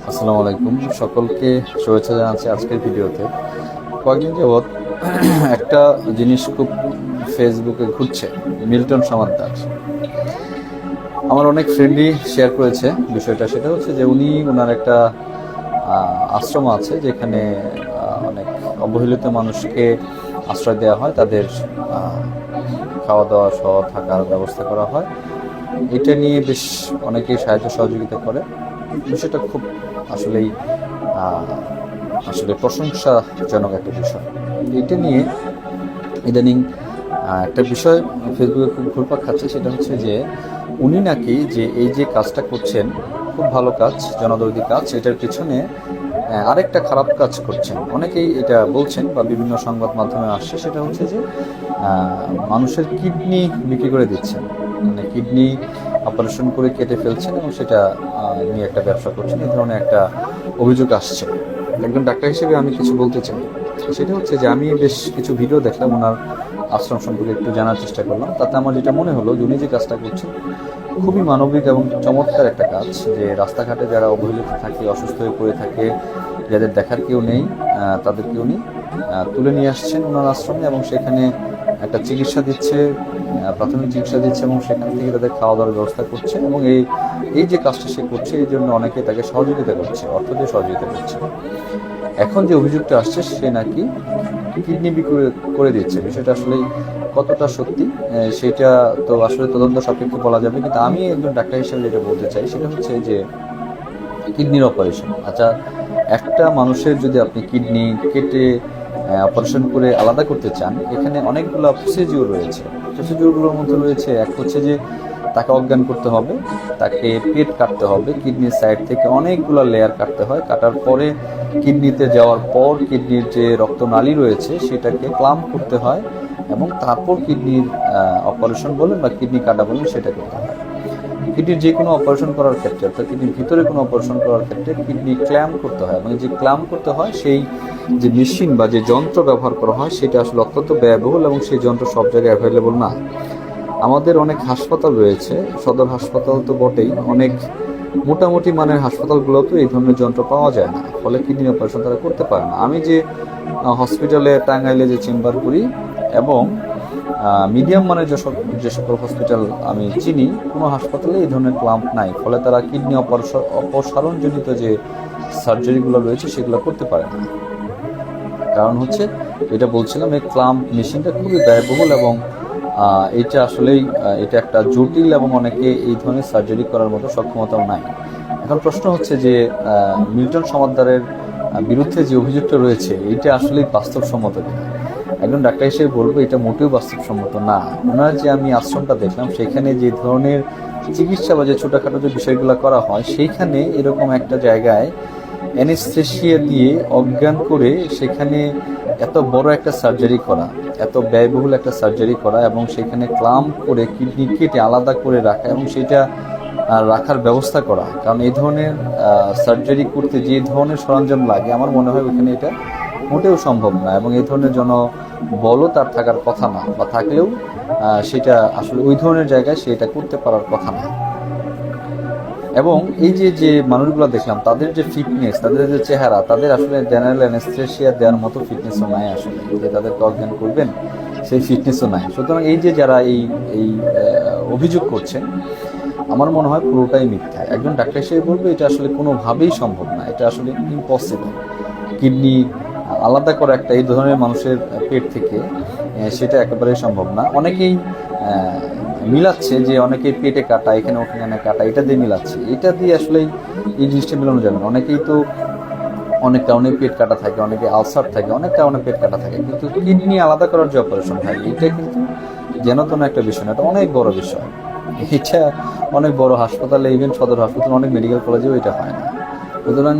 আসসালামু আলাইকুম, সকলকে শুভেচ্ছা জানাচ্ছি। আজকের ভিডিওতে কয়েকদিন যাবৎ একটা জিনিস খুব ফেসবুকে ঘুরছে, মিল্টন সমাদ্দার। আমার অনেক ফ্রেন্ডই শেয়ার করেছে বিষয়টা। সেটা হচ্ছে যে ওনার একটা আশ্রম আছে যেখানে অনেক অবহেলিত মানুষকে আশ্রয় দেওয়া হয়, তাদের খাওয়া দাওয়া সহ থাকার ব্যবস্থা করা হয়। এটা নিয়ে বেশ অনেকেই সাহায্য সহযোগিতা করে। বিষয়টা খুব আসলেই আসলে প্রশংসাজনক একটা বিষয়। এটা নিয়ে ইদানিং একটা বিষয় ফেসবুকে খুব ঘুরপাক খাচ্ছে, সেটা হচ্ছে যে উনি নাকি যে এই যে কাজটা করছেন, খুব ভালো কাজ, জনদরদি কাজ, এটার পিছনে আরেকটা খারাপ কাজ করছেন। অনেকেই এটা বলছেন বা বিভিন্ন সংবাদ মাধ্যমে আসছে, সেটা হচ্ছে যে মানুষের কিডনি বিক্রি করে দিচ্ছেন, মানে কিডনি অপারেশন করে কেটে ফেলছেন এবং সেটা নিয়ে একটা ব্যবসা করছেন। এই ধরনের একটা অভিযোগ আসছে। একজন ডাক্তার হিসেবে আমি কিছু বলতে চাই। সেটা হচ্ছে যে আমি বেশ কিছু ভিডিও দেখলাম, ওনার আশ্রম সম্পর্কে একটু জানার চেষ্টা করলাম। তাতে আমার যেটা মনে হলো, উনি যে কাজটা করছেন খুবই মানবিক এবং চমৎকার একটা কাজ। যে রাস্তাঘাটে যারা অবহেলিত থাকে, অসুস্থ হয়ে পড়ে থাকে, যাদের দেখার কেউ নেই, তাদেরকে উনি তুলে নিয়ে আসছেন ওনার আশ্রমে এবং সেখানে একটা চিকিৎসা দিচ্ছে, প্রাথমিক চিকিৎসা দিচ্ছে এবং সেখান থেকে তাদের খাওয়া দাওয়ার ব্যবস্থা করছে। এবং এই যে কাজটা সে করছে, এই জন্য অনেকে তাকে সহযোগিতা করছে, অর্থ দিয়ে সহযোগিতা করছে। এখন যে অভিযোগটা আসছে, সে নাকি কিডনি বিক্রি করে দিচ্ছে। বিষয়টা আসলে কতটা সত্যি সেটা তো আসলে তদন্ত সাপেক্ষে বলা যাবে, কিন্তু আমি একজন ডাক্তার হিসেবে যেটা বলতে চাই সেটা হচ্ছে যে কিডনির অপারেশন, আচ্ছা, একটা মানুষের যদি আপনি কিডনি কেটে অপারেশন করে আলাদা করতে চান, এখানে অনেকগুলো প্রসিডিউর রয়েছে। প্রসিডিউরগুলোর মধ্যে রয়েছে, এক হচ্ছে যে তাকে অজ্ঞান করতে হবে, তাকে পেট কাটতে হবে, কিডনির সাইড থেকে অনেকগুলো লেয়ার কাটতে হয়, কাটার পরে কিডনিতে যাওয়ার পর কিডনির যে রক্তনালী রয়েছে সেটাকে ক্লাম্প করতে হয় এবং তারপর কিডনির অপারেশন বলেন বা কিডনি কাটা বলেন সেটা করতে হয়। কিডনির যে কোনো অপারেশন করার ক্ষেত্রে, অর্থাৎ কিডনির ভিতরে কোনো অপারেশন করার ক্ষেত্রে কিডনি ক্ল্যাম্প করতে হয় এবং যে ক্ল্যাম্প করতে হয় সেই যে মেশিন বা যে যন্ত্র ব্যবহার করা হয় সেটা আসলে অত্যন্ত ব্যয়বহুল এবং সেই যন্ত্র সব জায়গায় অ্যাভেলেবল না। আমাদের অনেক হাসপাতাল রয়েছে, সদর হাসপাতাল তো বটেই, অনেক মোটামুটি মানের হাসপাতালগুলোতেও এই ধরনের যন্ত্র পাওয়া যায় না, ফলে কিডনি অপারেশন তারা করতে পারে না। আমি যে হসপিটালে টাঙ্গাইলে যে চেম্বার করি এবং মিডিয়াম মানের যে সকল হসপিটাল আমি চিনি, কোনো হাসপাতালে এই ধরনের ক্লাম্প নাই, ফলে তারা কিডনি অপসারণজনিত যে সার্জারিগুলো রয়েছে সেগুলো করতে পারে না। কারণ হচ্ছে, এটা বলছিলাম, এই ক্লাম্প মেশিনটা খুবই ব্যয়বহুল এবং এটা আসলেই এটা একটা জটিল এবং অনেকে এই ধরনের সার্জারি করার মতো সক্ষমতাও নাই। এখন প্রশ্ন হচ্ছে যে মিল্টন সমাদ্দারের বিরুদ্ধে যে অভিযোগটা রয়েছে, এটা আসলেই বাস্তবসম্মত কিনা। একজন ডাক্তার হিসেবে বলবো এটা মোটেও বাস্তবসম্মত না। ওনার যে আমি আশ্রমটা দেখলাম, সেখানে যে ধরনের চিকিৎসা বা যে ছোটোখাটো যে বিষয়গুলো করা হয়, সেইখানে এরকম একটা জায়গায় অ্যানেস্থেশিয়া দিয়ে অজ্ঞান করে সেখানে এত বড় একটা সার্জারি করা, এত ব্যয়বহুল একটা সার্জারি করা এবং সেখানে ক্লাম্প করে কিডনি কেটে আলাদা করে রাখা এবং সেটা রাখার ব্যবস্থা করা, কারণ এই ধরনের সার্জারি করতে যে ধরনের সরঞ্জাম লাগে, আমার মনে হয় ওখানে এটা মোটেও সম্ভব না এবং এই ধরনের জনবলও তার থাকার কথা না, বা থাকলেও সেটা আসলে ওই ধরনের জায়গায় সেটা করতে পারার কথা না। এবং এই যে মানুষগুলো দেখলাম, তাদের যে ফিটনেস, তাদের যে চেহারা, তাদের আসলে জেনারেল অ্যানেস্থেশিয়া দেওয়ার মতো ফিটনেসও নাই আসলে, যে তাদেরকে অজ্ঞান করবেন সেই ফিটনেসও নাই। সুতরাং এই যে যারা এই অভিযোগ করছেন, আমার মনে হয় পুরোটাই মিথ্যা। একজন ডাক্তার হিসেবে বলবো এটা আসলে কোনোভাবেই সম্ভব না, এটা আসলে ইম্পসিবল। কিডনি আলাদা করা একটা এই ধরনের মানুষের পেট থেকে, সেটা একেবারেই সম্ভব না। অনেকেই মিলাচ্ছে যে অনেকে পেটে কাটা, এখানে ওখানে কাটা, এটা দিয়ে মিলাচ্ছে। এটা দিয়ে আসলে এই জিনিসটা মিলানো যাবে না। অনেকেই তো অনেক কারণে পেট কাটা থাকে, অনেকে আলসার থাকে, অনেক কারণে পেট কাটা থাকে, কিন্তু কিডনি আলাদা করার যে অপারেশন হয়, এটা কিন্তু যেন তেন একটা বিষয় না, এটা অনেক বড় বিষয়। এটা অনেক বড় হাসপাতালে, ইভেন সদর হাসপাতাল, অনেক মেডিকেল কলেজেও এটা হয় না। সুতরাং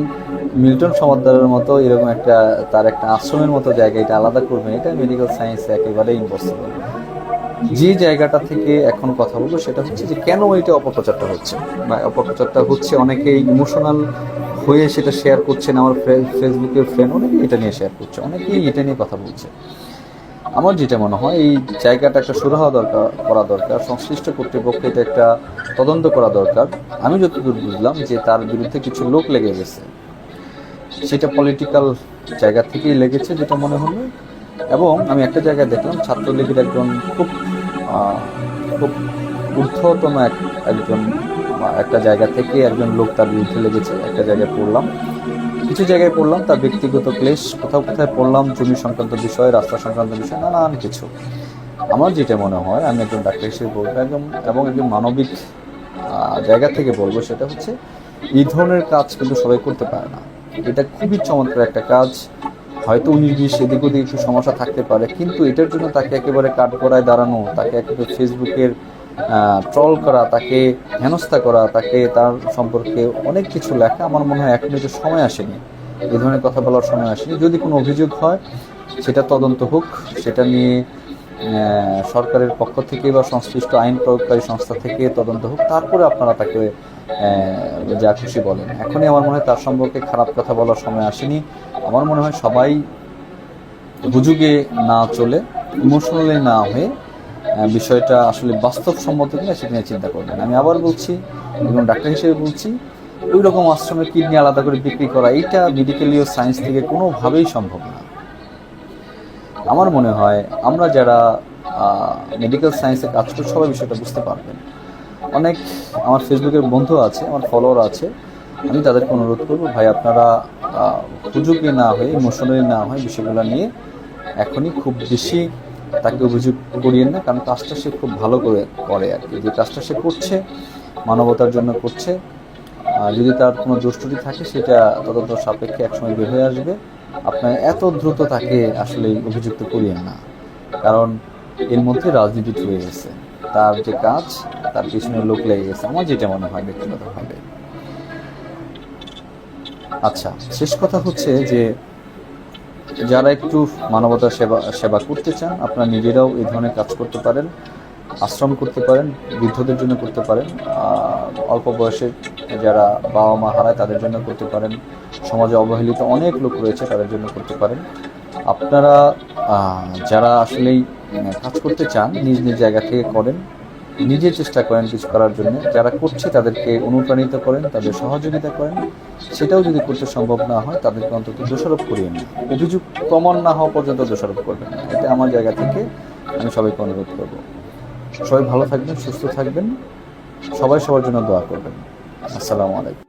মিল্টন সমাদ্দারের মতো এরকম একটা, তার একটা আশ্রমের মতো জায়গা এটা আলাদা করবেন, এটা মেডিকেল সায়েন্সে একেবারেই ইম্পসিবল। যে জায়গাটা থেকে এখন কথা বলবো সেটা হচ্ছে যে কেন এটা অপপ্রচারটা হচ্ছে, বা অপপ্রচারটা হচ্ছে অনেকেই ইমোশনাল হয়ে সেটা শেয়ার করছেন। আমার ফেসবুকের ফ্রেন্ড অনেকেই এটা নিয়ে শেয়ার করছে, অনেকেই এটা নিয়ে কথা বলছে। আমার যেটা মনে হয় এই জায়গাটা একটা সুরাহা করা দরকার, সংশ্লিষ্ট কর্তৃপক্ষে এটা একটা তদন্ত করা দরকার। আমি যতদূর বুঝলাম যে তার বিরুদ্ধে কিছু লোক লেগে গেছে, সেটা পলিটিক্যাল জায়গা থেকেই লেগেছে যেটা মনে হলো। এবং আমি একটা জায়গায় দেখলাম ছাত্রলীগের একজন খুব খুব ঊর্ধ্বতম একজন একটা জায়গা থেকে একজন লোক তার বিরুদ্ধে লেগেছে। একটা জায়গায় পড়লাম, কিছু জায়গায় পড়লাম তার ব্যক্তিগত ক্লেশ, কোথাও কোথায় পড়লাম জমি সংক্রান্ত বিষয়, রাস্তা সংক্রান্ত বিষয়, নানান কিছু। আমার যেটা মনে হয়, আমি একজন ডাক্তার হিসেবে বলবো এবং একজন মানবিক জায়গা থেকে বলবো, সেটা হচ্ছে এই ধরনের কাজ কিন্তু সবাই করতে পারে না। এটা খুবই চমৎকার একটা কাজ। হয়তো 19-20 এদিক ওদিক একটু সমস্যা থাকতে পারে, কিন্তু এটার জন্য তাকে একেবারে কাঠগড়ায় দাঁড়ানো, তাকে একেবারে ফেসবুকের ট্রল করা, তাকে হেনস্থা করা, তাকে তার সম্পর্কে অনেক কিছু লেখা, আমার মনে হয় এখন একটু সময় আসেনি, এই ধরনের কথা বলার সময় আসেনি। যদি কোনো অভিযোগ হয় সেটা তদন্ত হোক, সেটা নিয়ে সরকারের পক্ষ থেকে বা সংশ্লিষ্ট আইন প্রয়োগকারী সংস্থা থেকে তদন্ত হোক, তারপরে আপনারা তাকে যা খুশি বলেন। এখনই আমার মনে হয় তার সম্পর্কে খারাপ কথা বলার সময় আসেনি। আমার মনে হয় সবাই হুজুগে না চলে, ইমোশনালি না হয়ে বিষয়টা আসলে বাস্তবসম্মত কিনা সেটা নিয়ে চিন্তা করবেন। আমি আবার বলছি, এবং ডাক্তার হিসেবে বলছি, ওই রকম আশ্রমে কিডনি আলাদা করে বিক্রি করা, এইটা মেডিকেলি ও সায়েন্স থেকে কোনোভাবেই সম্ভব না। আমার মনে হয় আমরা যারা মেডিকেল সায়েন্সে কাজ করি সবাই বিষয়টা বুঝতে পারবেন। অনেক আমার ফেসবুকের বন্ধু আছে, আমার ফলোয়ার আছে, আমি তাদেরকে অনুরোধ করবো, ভাই আপনারা হুজুগে না হয়ে, ইমোশনালি না হয়ে বিষয়গুলো নিয়ে এখনই খুব বেশি তাকে অভিযোগ করিয়েন না, কারণ কাজটা সে খুব ভালো করে আর কি। যে কাজটা সে করছে মানবতার জন্য করছে, যদি তার কোনো দোষ ত্রুটি থাকে সেটা তদন্ত সাপেক্ষে একসময় বের হয়ে আসবে। আপনার এত দ্রুত তাকে আসলে অভিযুক্ত করিয়েন না, কারণ এর মধ্যে রাজনীতি ঢুকে গেছে। তার যে কাজ, তার পিছনে লোক লেগে গেছে, আমার যেটা মনে হয় ব্যক্তিগতভাবে। আচ্ছা, শেষ কথা হচ্ছে যে যারা একটু মানবতার সেবা করতে চান, আপনারা নিজেরাও এই ধরনের কাজ করতে পারেন, আশ্রম করতে পারেন, বৃদ্ধদের জন্য করতে পারেন, অল্প বয়সে যারা বাবা মা হারায় তাদের জন্য করতে পারেন, সমাজে অবহেলিত অনেক লোক রয়েছে তাদের জন্য করতে পারেন। আপনারা যারা আসলেই কাজ করতে চান নিজ নিজ জায়গা থেকে করেন, নিজে চেষ্টা করেন কিছু করার জন্য। যারা করছে তাদেরকে অনুপ্রাণিত করেন, তাদের সহযোগিতা করেন। সেটাও যদি করতে সম্ভব না হয় তাদেরকে অন্তত দোষারোপ করিয়ে না, অভিযোগ প্রমাণ না হওয়া পর্যন্ত দোষারোপ করবেন না। এটা আমার জায়গা থেকে আমি সবাইকে অনুরোধ করবো। সবাই ভালো থাকবেন, সুস্থ থাকবেন, সবাই সবার জন্য দোয়া করবেন। আসসালামু আলাইকুম।